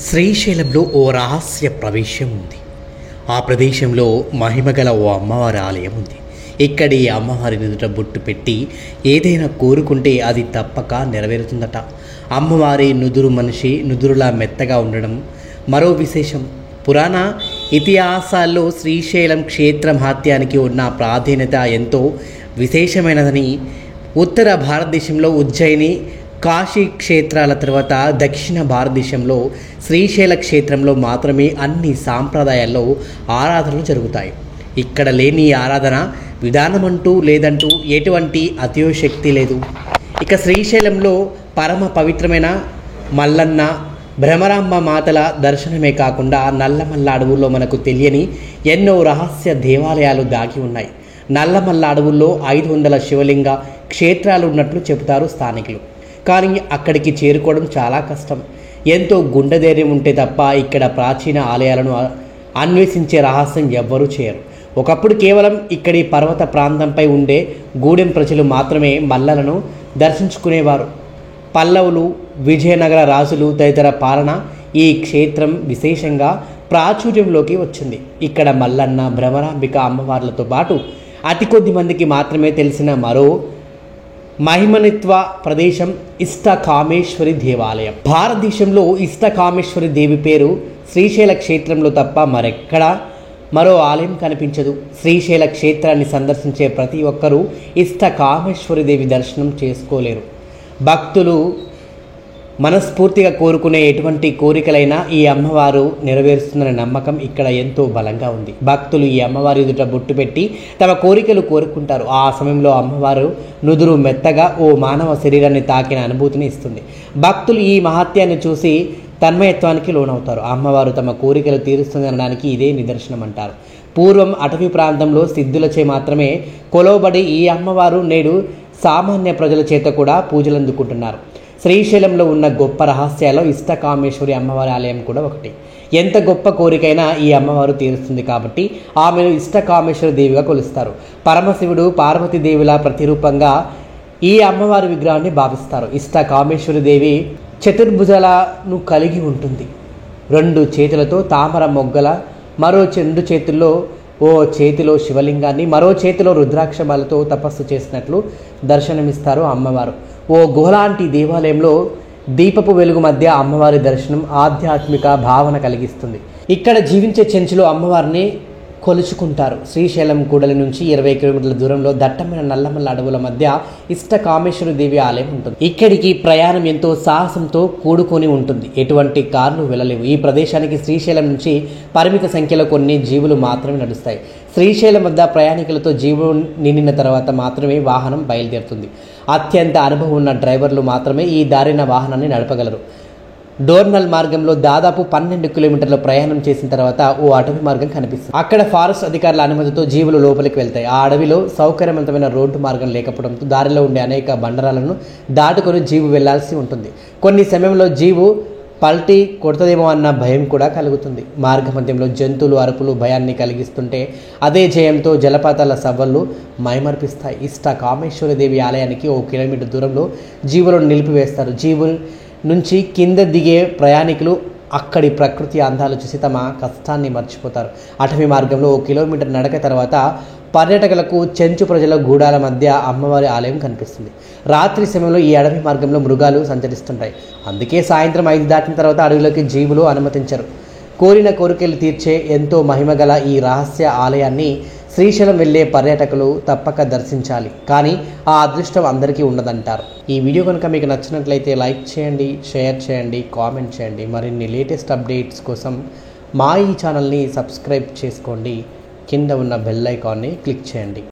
శ్రీశైలంలో ఓ రహస్య ప్రవేశం ఉంది. ఆ ప్రదేశంలో మహిమగల ఓ అమ్మవారి ఆలయం ఉంది. ఇక్కడి అమ్మవారి నుదుట బొట్టు పెట్టి ఏదైనా కోరుకుంటే అది తప్పక నెరవేరుతుందట. అమ్మవారి నుదురు మనిషి నుదురులా మెత్తగా ఉండడం మరో విశేషం. పురాణ ఇతిహాసాల్లో శ్రీశైలం క్షేత్ర మహాత్యానికి ఉన్న ప్రాధాన్యత ఎంతో విశేషమైనదని, ఉత్తర భారతదేశంలో ఉజ్జయిని కాశీ క్షేత్రాల తర్వాత దక్షిణ భారతదేశంలో శ్రీశైల క్షేత్రంలో మాత్రమే అన్ని సాంప్రదాయాల్లో ఆరాధనలు జరుగుతాయి. ఇక్కడ లేని ఆరాధన విధానమంటూ లేదంటూ ఎటువంటి అతిశయోక్తి లేదు. ఇక శ్రీశైలంలో పరమ పవిత్రమైన మల్లన్న భ్రమరాంబ మాతల దర్శనమే కాకుండా నల్లమల్ల అడవుల్లో మనకు తెలియని ఎన్నో రహస్య దేవాలయాలు దాగి ఉన్నాయి. నల్లమల్ల అడవుల్లో 500 శివలింగ క్షేత్రాలు ఉన్నట్లు చెబుతారు స్థానికులు. కానీ అక్కడికి చేరుకోవడం చాలా కష్టం. ఎంతో గుండె ధైర్యం ఉంటే తప్ప ఇక్కడ ప్రాచీన ఆలయాలను అన్వేషించే రహస్యం ఎవ్వరూ చేయరు. ఒకప్పుడు కేవలం ఇక్కడి పర్వత ప్రాంతంపై ఉండే గూడెం ప్రజలు మాత్రమే మల్లలను దర్శించుకునేవారు. పల్లవులు, విజయనగర రాజులు తదితర పాలన ఈ క్షేత్రం విశేషంగా ప్రాచుర్యంలోకి వచ్చింది. ఇక్కడ మల్లన్న, భ్రమరాంబిక అమ్మవార్లతో పాటు అతి కొద్ది మందికి మాత్రమే తెలిసిన మరో మహిమనిత్వ ప్రదేశం ఇష్టకామేశ్వరి దేవాలయం. భారతదేశంలో ఇష్టకామేశ్వరి దేవి పేరు శ్రీశైల క్షేత్రంలో తప్ప మరో ఆలయం కనిపించదు. శ్రీశైల క్షేత్రాన్ని సందర్శించే ప్రతి ఒక్కరూ ఇష్టకామేశ్వరి దేవి దర్శనం చేసుకోలేరు. భక్తులు మనస్ఫూర్తిగా కోరుకునే ఎటువంటి కోరికలైనా ఈ అమ్మవారు నెరవేరుస్తుందనే నమ్మకం ఇక్కడ ఎంతో బలంగా ఉంది. భక్తులు ఈ అమ్మవారి ఎదుట బొట్టు పెట్టి తమ కోరికలు కోరుకుంటారు. ఆ సమయంలో అమ్మవారు నుదురు మెత్తగా ఓ మానవ శరీరాన్ని తాకిన అనుభూతిని ఇస్తుంది. భక్తులు ఈ మహత్యాన్ని చూసి తన్మయత్వానికి లోనవుతారు. అమ్మవారు తమ కోరికలు తీరుస్తుంది అనడానికి ఇదే నిదర్శనం అంటారు. పూర్వం అటవీ ప్రాంతంలో సిద్ధులచే మాత్రమే కొలవబడి ఈ అమ్మవారు నేడు సామాన్య ప్రజల చేత కూడా పూజలు అందుకుంటున్నారు. శ్రీశైలంలో ఉన్న గొప్ప రహస్యాల్లో ఇష్టకామేశ్వరి అమ్మవారి ఆలయం కూడా ఒకటి. ఎంత గొప్ప కోరికైనా ఈ అమ్మవారు తీరుస్తుంది కాబట్టి ఆమెను ఇష్టకామేశ్వరి దేవిగా కొలుస్తారు. పరమశివుడు పార్వతీదేవిలా ప్రతిరూపంగా ఈ అమ్మవారి విగ్రహాన్ని భావిస్తారు. ఇష్టకామేశ్వరి దేవి చతుర్భుజాలను కలిగి ఉంటుంది. 2 చేతులతో తామర మొగ్గల, మరో 2 చేతుల్లో ఓ చేతిలో శివలింగాన్ని, మరో చేతిలో రుద్రాక్షమాలతో తపస్సు చేసినట్లు దర్శనమిస్తారు అమ్మవారు. ఓ గుహలాంటి దేవాలయంలో దీపపు వెలుగు మధ్య అమ్మవారి దర్శనం ఆధ్యాత్మిక భావన కలిగిస్తుంది. ఇక్కడ జీవించే చెంచులు అమ్మవారిని కొలుచుకుంటారు. శ్రీశైలం కూడలి నుంచి 20 కిలోమీటర్ల దూరంలో దట్టమైన నల్లమల్ల అడవుల మధ్య ఇష్టకామేశ్వరి దేవి ఆలయం ఉంటుంది. ఇక్కడికి ప్రయాణం ఎంతో సాహసంతో కూడుకొని ఉంటుంది. ఎటువంటి కార్లు వెళ్ళలేవు. ఈ ప్రదేశానికి శ్రీశైలం నుంచి పరిమిత సంఖ్యలో కొన్ని జీవులు మాత్రమే నడుస్తాయి. శ్రీశైలం వద్ద ప్రయాణికులతో జీవులు నిండిన తర్వాత మాత్రమే వాహనం బయలుదేరుతుంది. అత్యంత అనుభవం ఉన్న డ్రైవర్లు మాత్రమే ఈ దారిన వాహనాన్ని నడపగలరు. డోర్నల్ మార్గంలో దాదాపు 12 కిలోమీటర్ల ప్రయాణం చేసిన తర్వాత ఓ అటవీ మార్గం కనిపిస్తుంది. అక్కడ ఫారెస్ట్ అధికారుల అనుమతితో జీవులు లోపలికి వెళ్తాయి. ఆ అడవిలో సౌకర్యవంతమైన రోడ్డు మార్గం లేకపోవడంతో దారిలో ఉండే అనేక బండరాలను దాటుకొని జీవు వెళ్లాల్సి ఉంటుంది. కొన్ని సమయంలో జీవు పల్టీ కొడుతుందేమో అన్న భయం కూడా కలుగుతుంది. మార్గ మధ్యంలో జంతువులు అరుపులు భయాన్ని కలిగిస్తుంటే అదే జయంతో జలపాతాల సవ్వళ్ళు మైమర్పిస్తాయి. ఇష్టకామేశ్వరి దేవి ఆలయానికి 1 కిలోమీటర్ దూరంలో జీవులను నిలిపివేస్తారు. జీవులు నుంచి కింద దిగే ప్రయాణికులు అక్కడి ప్రకృతి అందాలు చూసి తమ కష్టాన్ని మర్చిపోతారు. అటవీ మార్గంలో 1 కిలోమీటర్ నడక తర్వాత పర్యాటకులకు చెంచు ప్రజల గూడాల మధ్య అమ్మవారి ఆలయం కనిపిస్తుంది. రాత్రి సమయంలో ఈ అడవి మార్గంలో మృగాలు సంచరిస్తుంటాయి. అందుకే సాయంత్రం 5 దాటిన తర్వాత అడవిలోకి జీవులు అనుమతించరు. కోరిన కోరికలు తీర్చే ఎంతో మహిమగల ఈ రహస్య ఆలయాన్ని శ్రీశైలం వెళ్ళే పర్యాటకులు తప్పక దర్శించాలి. కానీ ఆ అదృష్టం అందరికీ ఉండదంటారు. ఈ వీడియో కనుక మీకు నచ్చినట్లయితే లైక్ చేయండి, షేర్ చేయండి, కామెంట్ చేయండి. మరిన్ని లేటెస్ట్ అప్డేట్స్ కోసం మా ఈ ఛానల్ని సబ్స్క్రైబ్ చేసుకోండి. కింద ఉన్న బెల్ ఐకాన్ని క్లిక్ చేయండి.